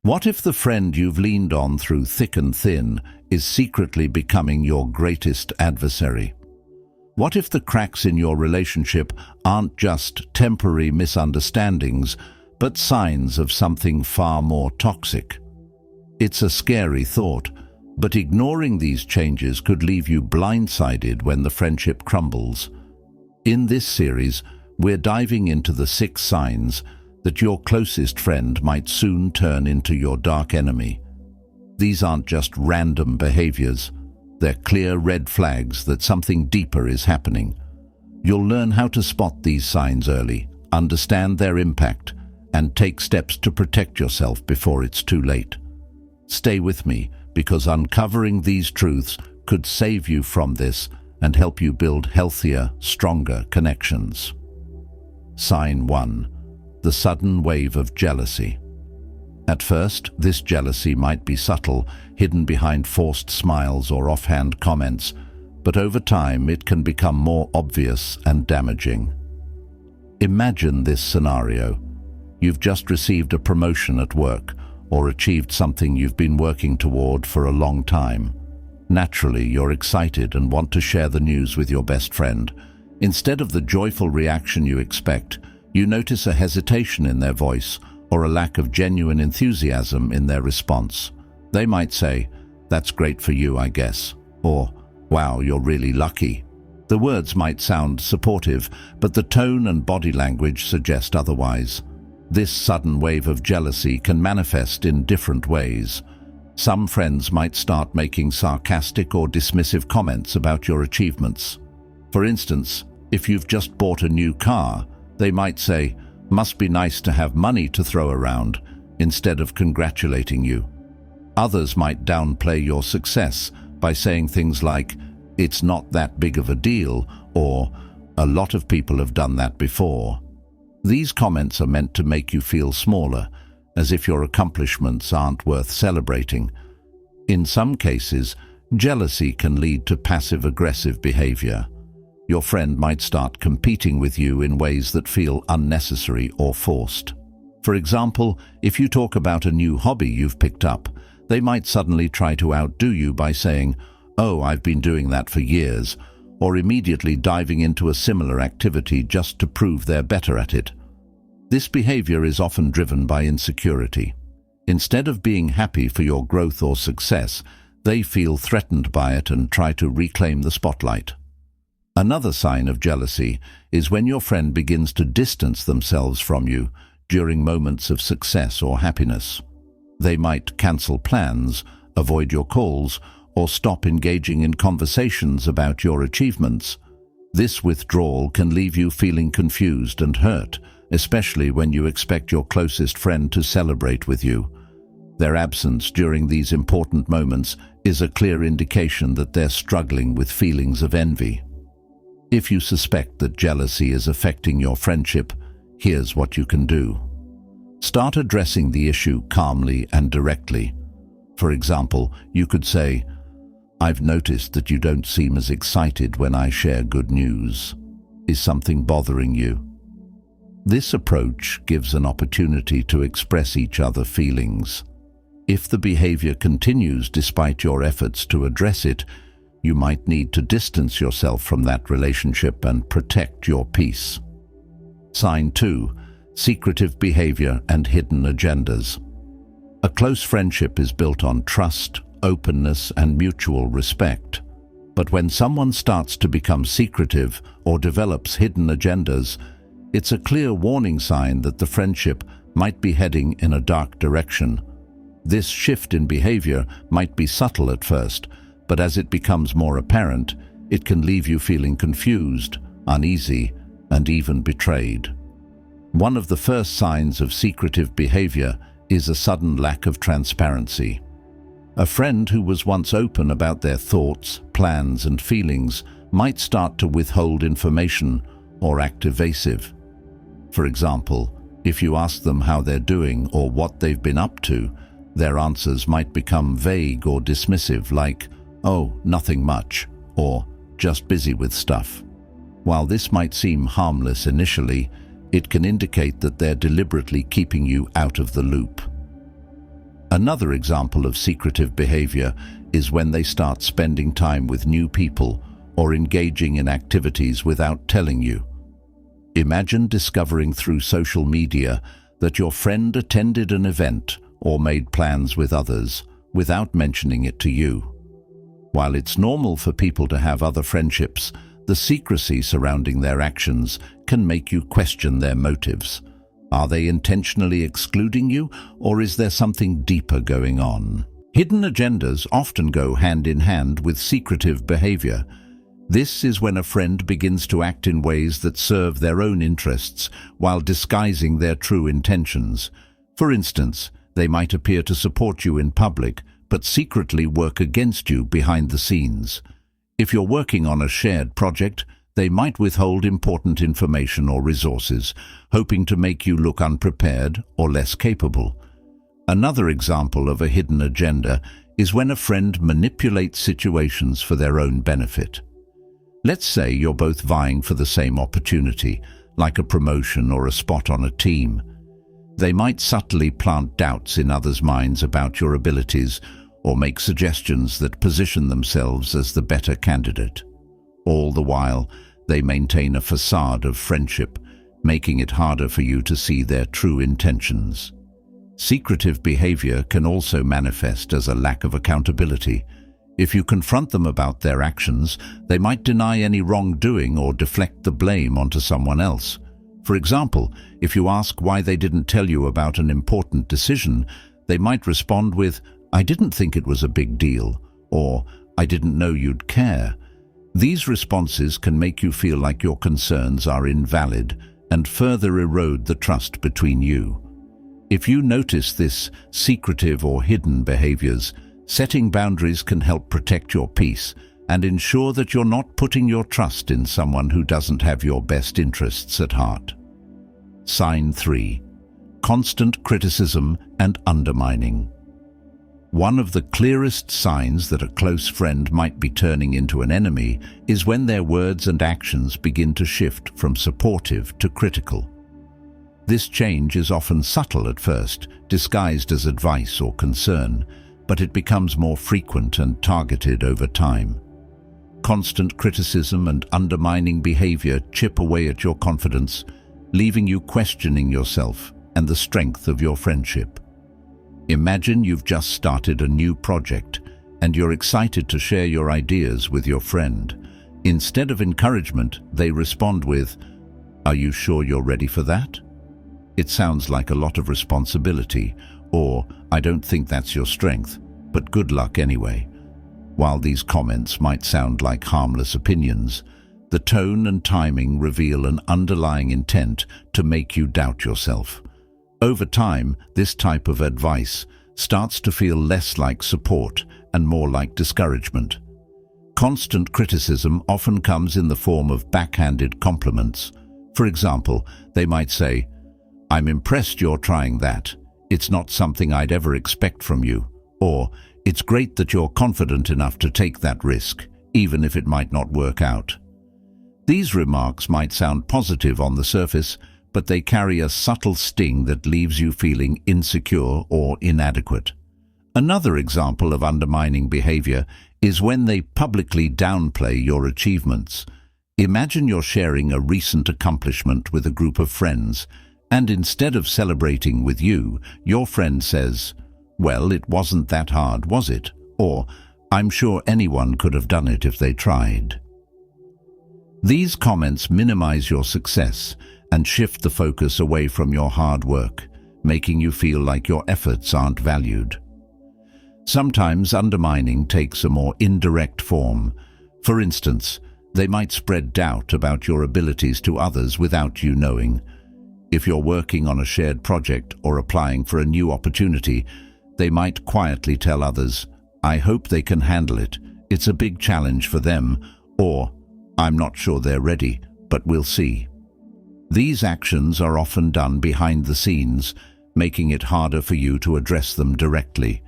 What if the friend you've leaned on through thick and thin is secretly becoming your greatest adversary? What if the cracks in your relationship aren't just temporary misunderstandings, but signs of something far more toxic? It's a scary thought, but ignoring these changes could leave you blindsided when the friendship crumbles. In this series, we're diving into the 6 signs that your closest friend might soon turn into your dark enemy. These aren't just random behaviors. They're clear red flags that something deeper is happening. You'll learn how to spot these signs early, understand their impact, and take steps to protect yourself before it's too late. Stay with me, because uncovering these truths could save you from this and help you build healthier, stronger connections. Sign 1. The sudden wave of jealousy. At first, this jealousy might be subtle, hidden behind forced smiles or offhand comments, but over time it can become more obvious and damaging. Imagine this scenario. You've just received a promotion at work or achieved something you've been working toward for a long time. Naturally, you're excited and want to share the news with your best friend. Instead of the joyful reaction you expect, you notice a hesitation in their voice or a lack of genuine enthusiasm in their response. They might say, "That's great for you, I guess," or "Wow, you're really lucky." The words might sound supportive, but the tone and body language suggest otherwise. This sudden wave of jealousy can manifest in different ways. Some friends might start making sarcastic or dismissive comments about your achievements. For instance, if you've just bought a new car, they might say, "Must be nice to have money to throw around," instead of congratulating you. Others might downplay your success by saying things like, "It's not that big of a deal," or "A lot of people have done that before." These comments are meant to make you feel smaller, as if your accomplishments aren't worth celebrating. In some cases, jealousy can lead to passive-aggressive behavior. Your friend might start competing with you in ways that feel unnecessary or forced. For example, if you talk about a new hobby you've picked up, they might suddenly try to outdo you by saying, "Oh, I've been doing that for years," or immediately diving into a similar activity just to prove they're better at it. This behavior is often driven by insecurity. Instead of being happy for your growth or success, they feel threatened by it and try to reclaim the spotlight. Another sign of jealousy is when your friend begins to distance themselves from you during moments of success or happiness. They might cancel plans, avoid your calls, or stop engaging in conversations about your achievements. This withdrawal can leave you feeling confused and hurt, especially when you expect your closest friend to celebrate with you. Their absence during these important moments is a clear indication that they're struggling with feelings of envy. If you suspect that jealousy is affecting your friendship, here's what you can do. Start addressing the issue calmly and directly. For example, you could say, "I've noticed that you don't seem as excited when I share good news. Is something bothering you?" This approach gives an opportunity to express each other's feelings. If the behavior continues despite your efforts to address it, you might need to distance yourself from that relationship and protect your peace. Sign 2. Secretive behavior and hidden agendas. A close friendship is built on trust, openness, and mutual respect. But when someone starts to become secretive or develops hidden agendas, it's a clear warning sign that the friendship might be heading in a dark direction. This shift in behavior might be subtle at first, but as it becomes more apparent, it can leave you feeling confused, uneasy, and even betrayed. One of the first signs of secretive behavior is a sudden lack of transparency. A friend who was once open about their thoughts, plans, and feelings might start to withhold information or act evasive. For example, if you ask them how they're doing or what they've been up to, their answers might become vague or dismissive, like, "Oh, nothing much," or "just busy with stuff." While this might seem harmless initially, it can indicate that they're deliberately keeping you out of the loop. Another example of secretive behavior is when they start spending time with new people or engaging in activities without telling you. Imagine discovering through social media that your friend attended an event or made plans with others without mentioning it to you. While it's normal for people to have other friendships, the secrecy surrounding their actions can make you question their motives. Are they intentionally excluding you, or is there something deeper going on? Hidden agendas often go hand in hand with secretive behavior. This is when a friend begins to act in ways that serve their own interests while disguising their true intentions. For instance, they might appear to support you in public, but secretly work against you behind the scenes. If you're working on a shared project, they might withhold important information or resources, hoping to make you look unprepared or less capable. Another example of a hidden agenda is when a friend manipulates situations for their own benefit. Let's say you're both vying for the same opportunity, like a promotion or a spot on a team. They might subtly plant doubts in others' minds about your abilities or make suggestions that position themselves as the better candidate. All the while, they maintain a facade of friendship, making it harder for you to see their true intentions. Secretive behavior can also manifest as a lack of accountability. If you confront them about their actions, they might deny any wrongdoing or deflect the blame onto someone else. For example, if you ask why they didn't tell you about an important decision, they might respond with, "I didn't think it was a big deal," or "I didn't know you'd care." These responses can make you feel like your concerns are invalid and further erode the trust between you. If you notice this secretive or hidden behaviors, setting boundaries can help protect your peace and ensure that you're not putting your trust in someone who doesn't have your best interests at heart. Sign 3. Constant criticism and undermining. One of the clearest signs that a close friend might be turning into an enemy is when their words and actions begin to shift from supportive to critical. This change is often subtle at first, disguised as advice or concern, but it becomes more frequent and targeted over time. Constant criticism and undermining behavior chip away at your confidence, leaving you questioning yourself and the strength of your friendship. Imagine you've just started a new project and you're excited to share your ideas with your friend. Instead of encouragement, they respond with, "Are you sure you're ready for that? It sounds like a lot of responsibility," or "I don't think that's your strength, but good luck anyway." While these comments might sound like harmless opinions, the tone and timing reveal an underlying intent to make you doubt yourself. Over time, this type of advice starts to feel less like support and more like discouragement. Constant criticism often comes in the form of backhanded compliments. For example, they might say, "I'm impressed you're trying that. It's not something I'd ever expect from you." Or, "It's great that you're confident enough to take that risk, even if it might not work out." These remarks might sound positive on the surface, but they carry a subtle sting that leaves you feeling insecure or inadequate. Another example of undermining behavior is when they publicly downplay your achievements. Imagine you're sharing a recent accomplishment with a group of friends, and instead of celebrating with you, your friend says, "Well, it wasn't that hard, was it?" Or, "I'm sure anyone could have done it if they tried." These comments minimize your success and shift the focus away from your hard work, making you feel like your efforts aren't valued. Sometimes undermining takes a more indirect form. For instance, they might spread doubt about your abilities to others without you knowing. If you're working on a shared project or applying for a new opportunity, they might quietly tell others, "I hope they can handle it. It's a big challenge for them," or "I'm not sure they're ready, but we'll see." These actions are often done behind the scenes, making it harder for you to address them directly.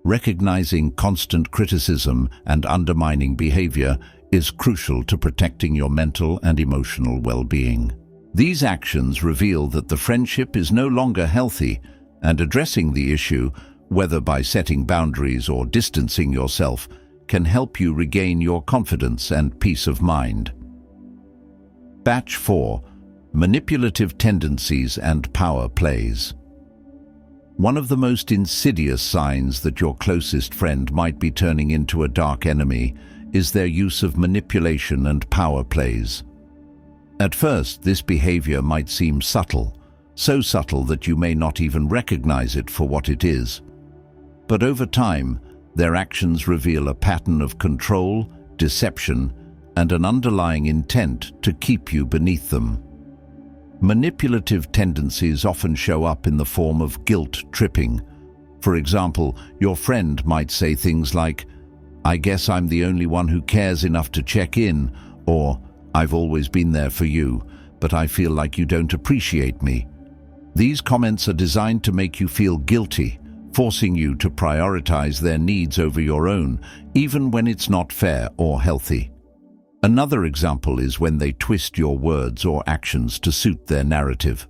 Recognizing constant criticism and undermining behavior is crucial to protecting your mental and emotional well-being. These actions reveal that the friendship is no longer healthy, and addressing the issue whether by setting boundaries or distancing yourself, can help you regain your confidence and peace of mind. Batch 4. Manipulative tendencies and power plays. One of the most insidious signs that your closest friend might be turning into a dark enemy is their use of manipulation and power plays. At first, this behavior might seem subtle, so subtle that you may not even recognize it for what it is. But over time, their actions reveal a pattern of control, deception, and an underlying intent to keep you beneath them. Manipulative tendencies often show up in the form of guilt tripping. For example, your friend might say things like, "I guess I'm the only one who cares enough to check in," or "I've always been there for you, but I feel like you don't appreciate me." These comments are designed to make you feel guilty, forcing you to prioritize their needs over your own, even when it's not fair or healthy. Another example is when they twist your words or actions to suit their narrative.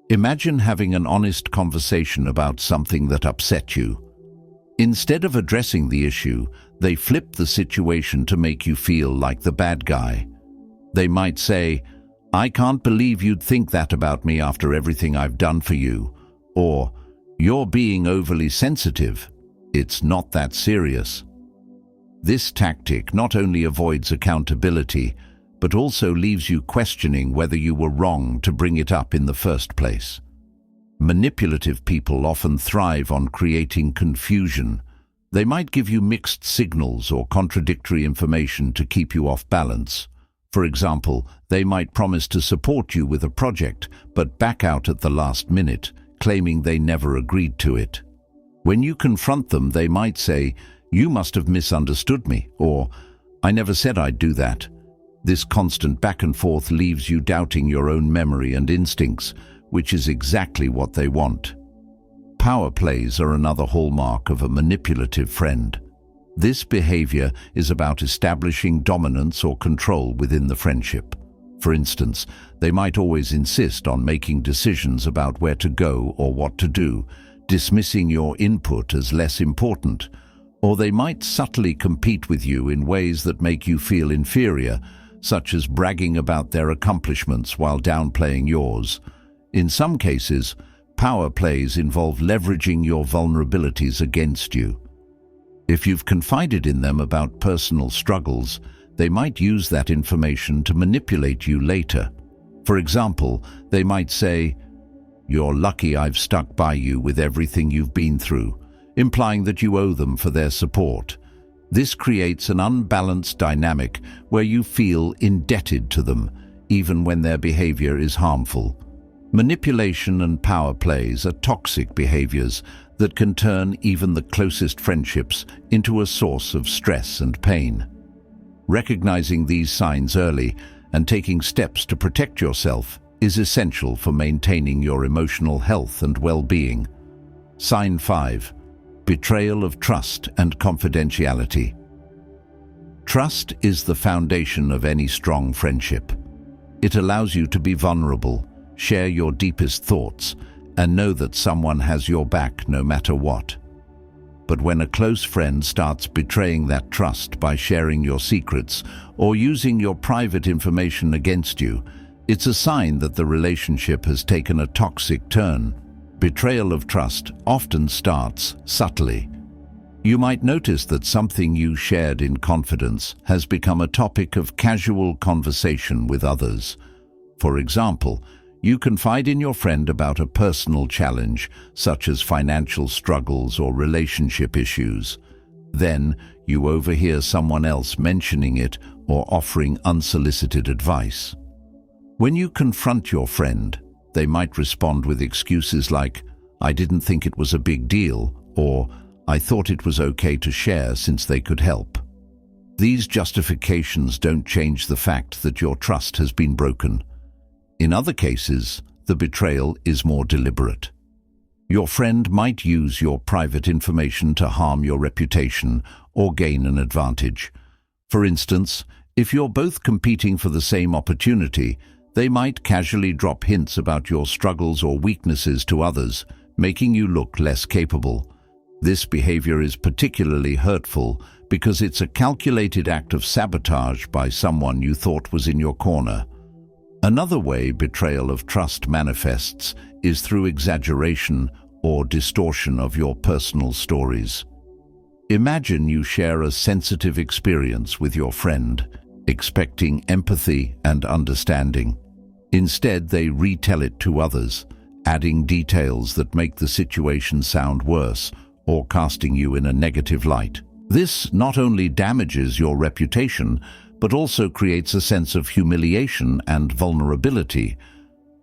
Imagine having an honest conversation about something that upset you. Instead of addressing the issue, they flip the situation to make you feel like the bad guy. They might say, "I can't believe you'd think that about me after everything I've done for you," or "You're being overly sensitive. It's not that serious." This tactic not only avoids accountability, but also leaves you questioning whether you were wrong to bring it up in the first place. Manipulative people often thrive on creating confusion. They might give you mixed signals or contradictory information to keep you off balance. For example, they might promise to support you with a project, but back out at the last minute, claiming they never agreed to it. When you confront them, they might say, "You must have misunderstood me," or "I never said I'd do that." This constant back and forth leaves you doubting your own memory and instincts, which is exactly what they want. Power plays are another hallmark of a manipulative friend. This behavior is about establishing dominance or control within the friendship. For instance, they might always insist on making decisions about where to go or what to do, dismissing your input as less important. Or they might subtly compete with you in ways that make you feel inferior, such as bragging about their accomplishments while downplaying yours. In some cases, power plays involve leveraging your vulnerabilities against you. If you've confided in them about personal struggles, they might use that information to manipulate you later. For example, they might say, "You're lucky I've stuck by you with everything you've been through," implying that you owe them for their support. This creates an unbalanced dynamic where you feel indebted to them, even when their behavior is harmful. Manipulation and power plays are toxic behaviors that can turn even the closest friendships into a source of stress and pain. Recognizing these signs early and taking steps to protect yourself is essential for maintaining your emotional health and well-being. Sign 5. Betrayal of trust and confidentiality. Trust is the foundation of any strong friendship. It allows you to be vulnerable, share your deepest thoughts, and know that someone has your back no matter what. But when a close friend starts betraying that trust by sharing your secrets or using your private information against you, it's a sign that the relationship has taken a toxic turn. Betrayal of trust often starts subtly. You might notice that something you shared in confidence has become a topic of casual conversation with others. For example, you confide in your friend about a personal challenge, such as financial struggles or relationship issues. Then, you overhear someone else mentioning it or offering unsolicited advice. When you confront your friend, they might respond with excuses like, "I didn't think it was a big deal," or "I thought it was okay to share since they could help." These justifications don't change the fact that your trust has been broken. In other cases, the betrayal is more deliberate. Your friend might use your private information to harm your reputation or gain an advantage. For instance, if you're both competing for the same opportunity, they might casually drop hints about your struggles or weaknesses to others, making you look less capable. This behavior is particularly hurtful because it's a calculated act of sabotage by someone you thought was in your corner. Another way betrayal of trust manifests is through exaggeration or distortion of your personal stories. Imagine you share a sensitive experience with your friend, expecting empathy and understanding. Instead, they retell it to others, adding details that make the situation sound worse or casting you in a negative light. This not only damages your reputation, but also creates a sense of humiliation and vulnerability.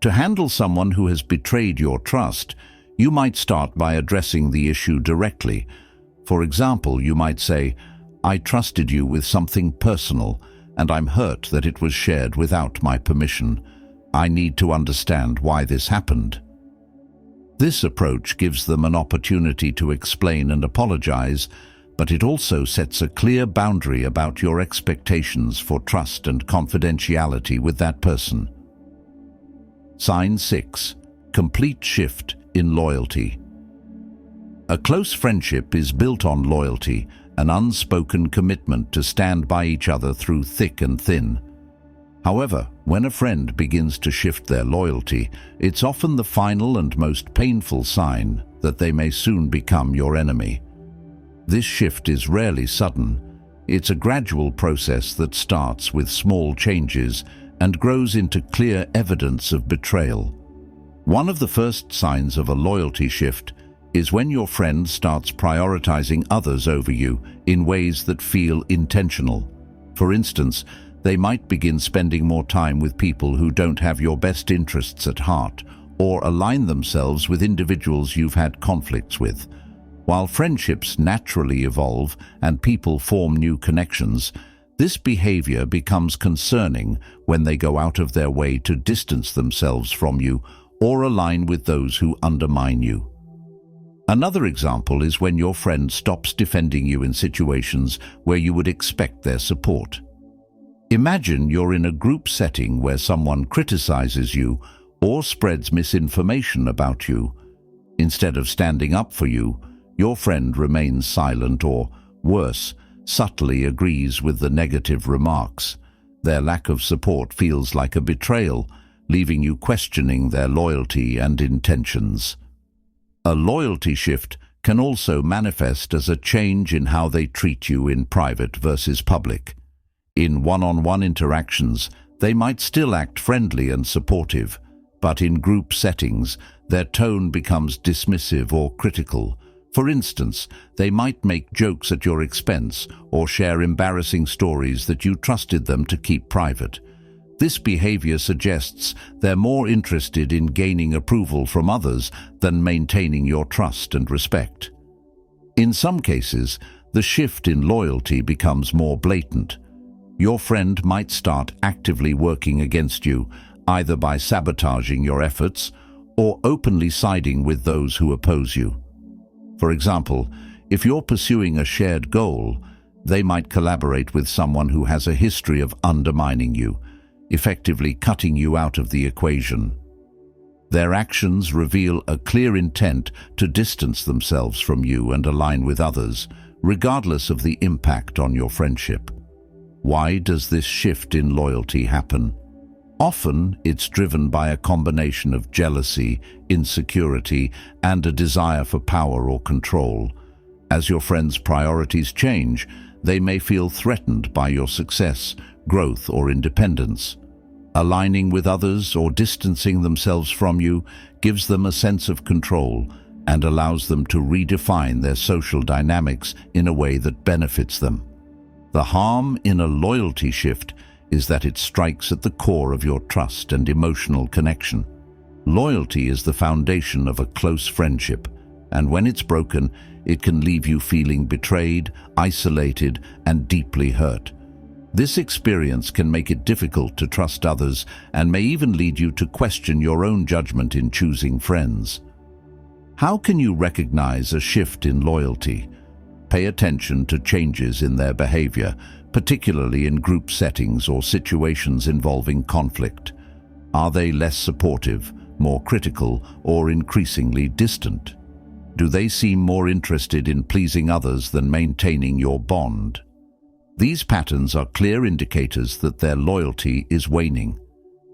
To handle someone who has betrayed your trust, you might start by addressing the issue directly. For example, you might say, "I trusted you with something personal, and I'm hurt that it was shared without my permission. I need to understand why this happened." This approach gives them an opportunity to explain and apologize, but it also sets a clear boundary about your expectations for trust and confidentiality with that person. Sign 6. Complete shift in loyalty. A close friendship is built on loyalty, an unspoken commitment to stand by each other through thick and thin. However, when a friend begins to shift their loyalty, it's often the final and most painful sign that they may soon become your enemy. This shift is rarely sudden. It's a gradual process that starts with small changes and grows into clear evidence of betrayal. One of the first signs of a loyalty shift is when your friend starts prioritizing others over you in ways that feel intentional. For instance, they might begin spending more time with people who don't have your best interests at heart or align themselves with individuals you've had conflicts with. While friendships naturally evolve and people form new connections, this behavior becomes concerning when they go out of their way to distance themselves from you or align with those who undermine you. Another example is when your friend stops defending you in situations where you would expect their support. Imagine you're in a group setting where someone criticizes you or spreads misinformation about you. Instead of standing up for you, your friend remains silent or, worse, subtly agrees with the negative remarks. Their lack of support feels like a betrayal, leaving you questioning their loyalty and intentions. A loyalty shift can also manifest as a change in how they treat you in private versus public. In one-on-one interactions, they might still act friendly and supportive, but in group settings, their tone becomes dismissive or critical. For instance, they might make jokes at your expense or share embarrassing stories that you trusted them to keep private. This behavior suggests they're more interested in gaining approval from others than maintaining your trust and respect. In some cases, the shift in loyalty becomes more blatant. Your friend might start actively working against you, either by sabotaging your efforts or openly siding with those who oppose you. For example, if you're pursuing a shared goal, they might collaborate with someone who has a history of undermining you, effectively cutting you out of the equation. Their actions reveal a clear intent to distance themselves from you and align with others, regardless of the impact on your friendship. Why does this shift in loyalty happen? Often, it's driven by a combination of jealousy, insecurity, and a desire for power or control. As your friends' priorities change, they may feel threatened by your success, growth, or independence. Aligning with others or distancing themselves from you gives them a sense of control and allows them to redefine their social dynamics in a way that benefits them. The harm in a loyalty shift is that it strikes at the core of your trust and emotional connection. Loyalty is the foundation of a close friendship, and when it's broken, it can leave you feeling betrayed, isolated, and deeply hurt. This experience can make it difficult to trust others and may even lead you to question your own judgment in choosing friends. How can you recognize a shift in loyalty? Pay attention to changes in their behavior, particularly in group settings or situations involving conflict. Are they less supportive, more critical, or increasingly distant? Do they seem more interested in pleasing others than maintaining your bond? These patterns are clear indicators that their loyalty is waning.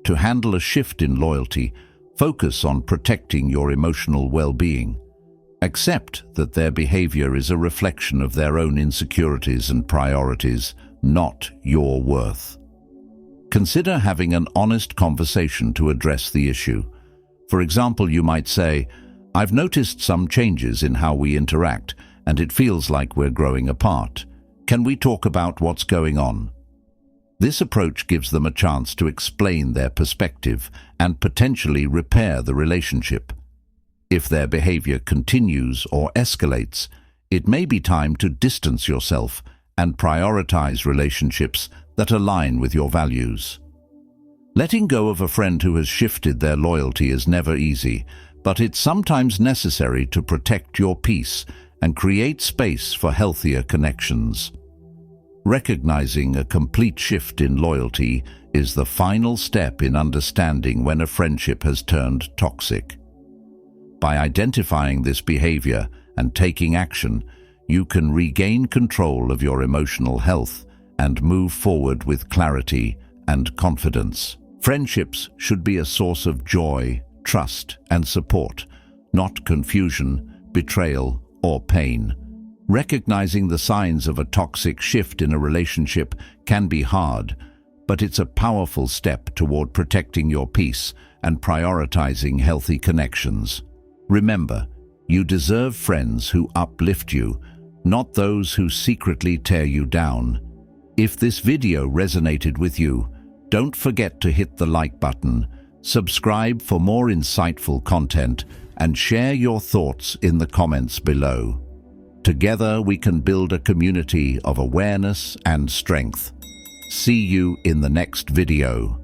To handle a shift in loyalty, focus on protecting your emotional well-being. Accept that their behavior is a reflection of their own insecurities and priorities, not your worth. Consider having an honest conversation to address the issue. For example, you might say, "I've noticed some changes in how we interact, and it feels like we're growing apart. Can we talk about what's going on?" This approach gives them a chance to explain their perspective and potentially repair the relationship. If their behavior continues or escalates, it may be time to distance yourself and prioritize relationships that align with your values. Letting go of a friend who has shifted their loyalty is never easy, but it's sometimes necessary to protect your peace and create space for healthier connections. Recognizing a complete shift in loyalty is the final step in understanding when a friendship has turned toxic. By identifying this behavior and taking action, you can regain control of your emotional health and move forward with clarity and confidence. Friendships should be a source of joy, trust, and support, not confusion, betrayal, or pain. Recognizing the signs of a toxic shift in a relationship can be hard, but it's a powerful step toward protecting your peace and prioritizing healthy connections. Remember, you deserve friends who uplift you, not those who secretly tear you down. If this video resonated with you, don't forget to hit the like button, subscribe for more insightful content, and share your thoughts in the comments below. Together we can build a community of awareness and strength. See you in the next video.